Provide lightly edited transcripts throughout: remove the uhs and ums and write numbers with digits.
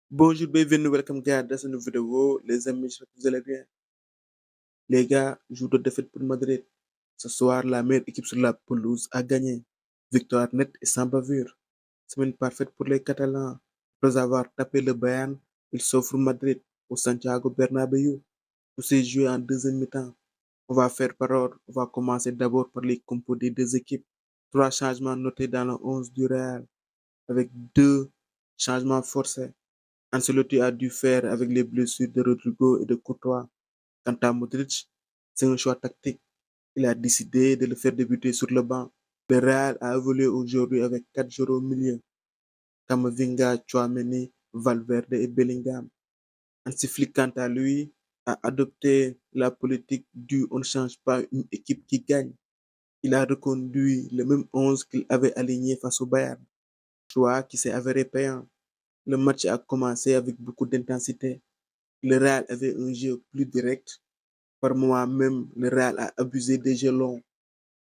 Bonjour, bienvenue, welcome gars dans cette nouvelle vidéo. Les amis, j'espère que vous allez bien. Les gars, jour de défaite pour Madrid. Ce soir, la meilleure équipe sur la pelouse a gagné. Victoire nette et sans bavure. Semaine parfaite pour les Catalans. Après avoir tapé le Bayern, ils s'offrent Madrid au Santiago Bernabéu. Tout s'est joué en deuxième mi-temps. On va faire par ordre. On va commencer d'abord par les compos des deux équipes. 3 changements notés dans le 11 du Real, avec 2 changements forcés. Ancelotti a dû faire avec les blessures de Rodrigo et de Courtois. Quant à Modric, c'est un choix tactique. Il a décidé de le faire débuter sur le banc. Le Real a évolué aujourd'hui avec 4 joueurs au milieu. Camavinga, Tchouaméni, Valverde et Bellingham. Hansi Flick, quant à lui, a adopté la politique du on ne change pas une équipe qui gagne. Il a reconduit le même 11 qu'il avait aligné face au Bayern. Choix qui s'est avéré payant. Le match a commencé avec beaucoup d'intensité. Le Real avait un jeu plus direct. Par moments même, le Real a abusé des jeux longs,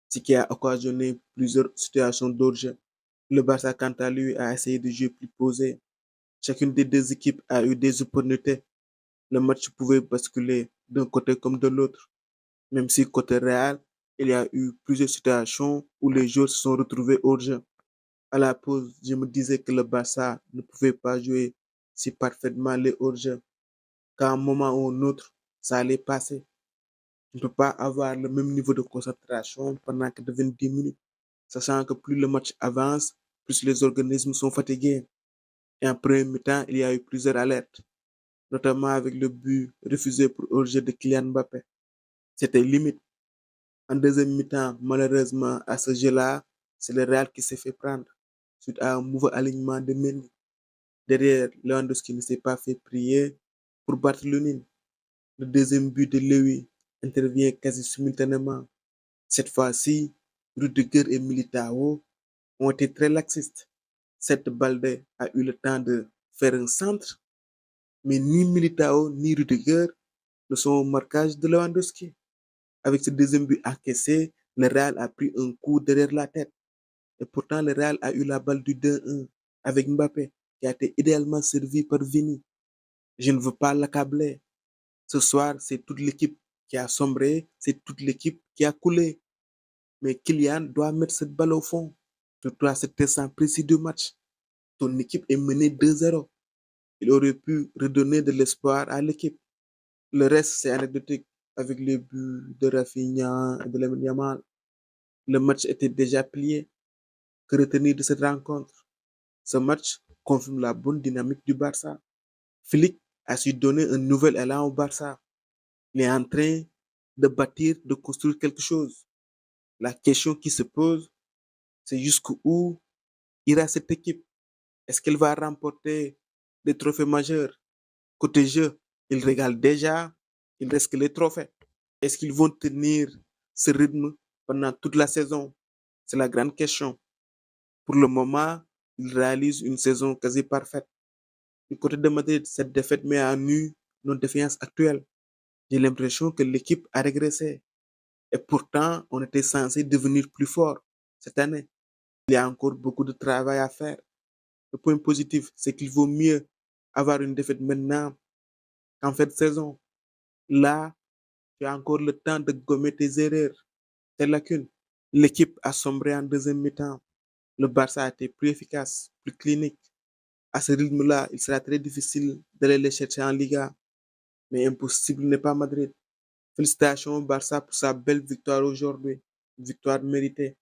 ce qui a occasionné plusieurs situations d'orge. Le Barça, quant à lui, a essayé de jouer plus posé. Chacune des deux équipes a eu des opportunités. Le match pouvait basculer d'un côté comme de l'autre. Même si côté Real, il y a eu plusieurs situations où les joueurs se sont retrouvés hors jeu. À la pause, je me disais que le Barça ne pouvait pas jouer si parfaitement les hors-jeu, qu'à un moment ou un autre, ça allait passer. Tu ne peux pas avoir le même niveau de concentration pendant 90 minutes, sachant que plus le match avance, plus les organismes sont fatigués. Et en premier mi-temps, il y a eu plusieurs alertes, notamment avec le but refusé pour hors-jeu de Kylian Mbappé. C'était limite. En deuxième mi-temps, malheureusement, à ce jeu-là, c'est le Real qui s'est fait prendre suite à un mauvais alignement de Mendy. Derrière, Lewandowski ne s'est pas fait prier pour battre le nul. Le deuxième but de Lewy intervient quasi simultanément. Cette fois-ci, Rudiger et Militao ont été très laxistes. Cette Balde a eu le temps de faire un centre, mais ni Militao ni Rudiger ne sont au marquage de Lewandowski. Avec ce deuxième but encaissé, le Real a pris un coup derrière la tête. Et pourtant, le Real a eu la balle du 2-1 avec Mbappé, qui a été idéalement servi par Vini. Je ne veux pas l'accabler. Ce soir, c'est toute l'équipe qui a sombré, c'est toute l'équipe qui a coulé. Mais Kylian doit mettre cette balle au fond. Surtout à cet instant précis du match. Ton équipe est menée 2-0. Il aurait pu redonner de l'espoir à l'équipe. Le reste, c'est anecdotique avec les buts de Rafinha et de Lamine Yamal. Le match était déjà plié. Que retenir de cette rencontre? Ce match confirme la bonne dynamique du Barça. Flick a su donner un nouvel élan au Barça. Il est en train de bâtir, de construire quelque chose. La question qui se pose, c'est jusqu'où ira cette équipe. Est-ce qu'elle va remporter des trophées majeurs? Côté jeu, ils régalent déjà, il reste que les trophées. Est-ce qu'ils vont tenir ce rythme pendant toute la saison? C'est la grande question. Pour le moment, ils réalisent une saison quasi parfaite. Du côté de Madrid, cette défaite met à nu nos défiances actuelles. J'ai l'impression que l'équipe a régressé. Et pourtant, on était censé devenir plus fort cette année. Il y a encore beaucoup de travail à faire. Le point positif, c'est qu'il vaut mieux avoir une défaite maintenant qu'en fin de saison. Là, tu as encore le temps de gommer tes erreurs, tes lacunes. L'équipe a sombré en deuxième mi-temps. Le Barça a été plus efficace, plus clinique. À ce rythme-là, il sera très difficile d'aller les chercher en Liga. Mais impossible n'est pas Madrid. Félicitations au Barça pour sa belle victoire aujourd'hui. Victoire méritée.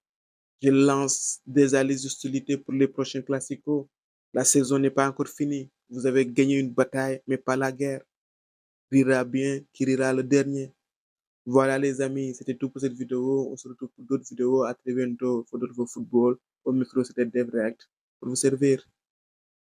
Je lance déjà les hostilités pour les prochains classicos. La saison n'est pas encore finie. Vous avez gagné une bataille, mais pas la guerre. Rira bien, qui rira le dernier. Voilà les amis, c'était tout pour cette vidéo. On se retrouve pour d'autres vidéos. À très bientôt pour d'autres football. Au micro, c'était Dev React pour vous servir.